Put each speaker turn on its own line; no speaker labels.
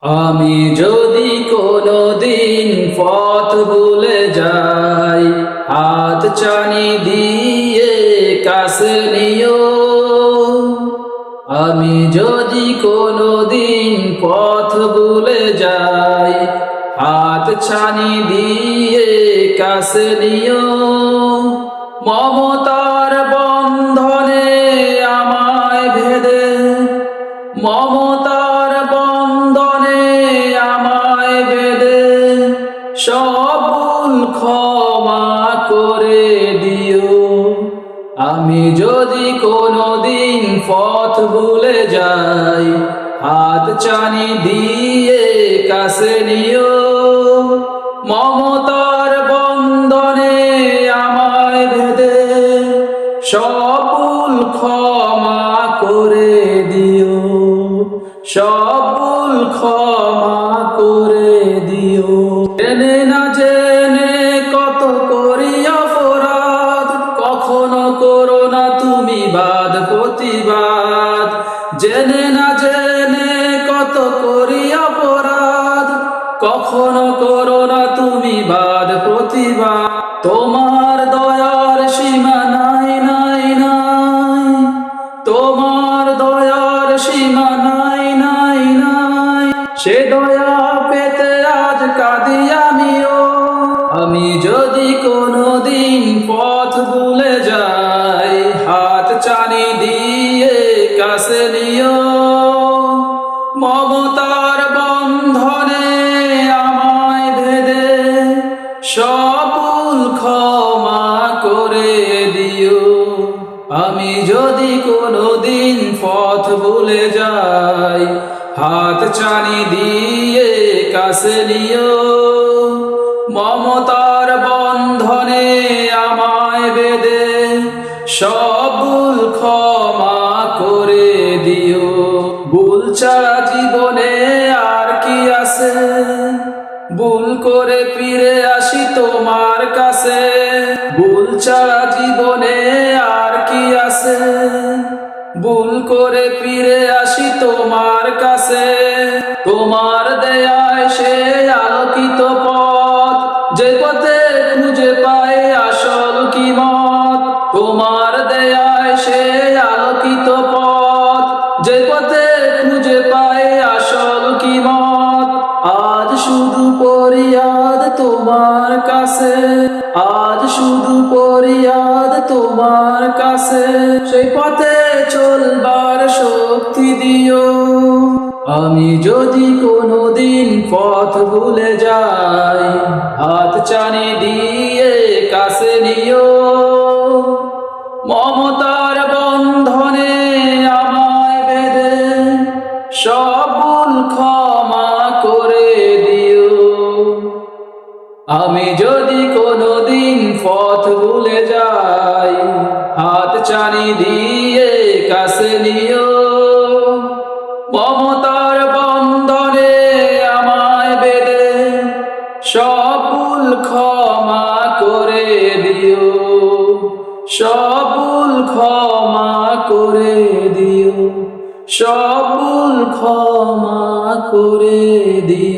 আমি যদি কোনোদিন পথ ভুলে যাই, হাত চানি দিয়ে কাছে নিও। আমি যদি কোনোদিন পথ ভুলে যাই, হাত ছানি দিয়ে কাছে নিও। মমতার বন্ধনে আমায় ভেদে, মমতার বন্ধনে আমায় বেঁধে সব ভুল ক্ষমা করে দিও। আমি যদি কোনোদিন পথ ভুলে যাই, হাত চানি দিয়ে কাছে নিও। মমতার বন্ধনে আমায় বেঁধে সব ভুল ক্ষমা করে দিও, সব ভুল ক্ষমা করে দিও। জেনে না জেনে কত করি অপরাধ, কখনো করো না তুমি বাদ প্রতিবাদ। জেনে না জেনে কত করি অপরাধ, কখনো করো না তুমি বাদ প্রতিবাদ। তোমার দয়ার সীমা নাই নাই নাই, তোমার দয়ার সীমা নাই নাই নাই। সে দয়া পেতে আজ কাঁদি আমিও। আমি যদি কোনোদিন পথ ভুলে যাই, হাত চানি দিয়ে কাছে নিও। মমতার বন্ধনে আমায় ভেদে সব ভুল ক্ষমা করে দিও। আমি যদি কোনোদিন পথ ভুলে যাই, হাত চানি দিয়ে কাছে নিও। মমতার বন্ধনে আমায় বেঁধে সব ভুল ক্ষমা করে দিও। ভুল ছাড়া জীবনে আর কি আছে, ভুল করে ফিরে আসি তোমার কাছে। ভুল ছাড়া জীবনে আর কি আছে, ভুল করে ফিরে আসি তোমার কাছে। তোমার দেয়ায় সে আলোকিত পথ, যে পথে খুঁজে পাই আসল কিমত। তোমার দেয়ায় সে আলোকিত পথ, যে পথে খুঁজে পাই আসল কিমত। আজ শুধু ফরিয়াদ তোমার কাছে, আজ শুধু ফরিয়াদ তোমার কাছে। সেই পথে চলবার শক্তি দিও। আমি যদি কোনোদিন পথ ভুলে যাই, হাত চানি দিয়ে কাছে নিও। মমতার বন্ধনে আমায় বেঁধে সব ভুল ক্ষমা করে দিও। আমি যদি কোনোদিন পথ ভুলে যাই, হাত চানি দিয়ে কাছে নিও। মমতার বন্ধনে আমায় বেঁধে সব ভুল ক্ষমা করে দিও, সব ভুল ক্ষমা করে দিও, সব ভুল ক্ষমা করে দিও।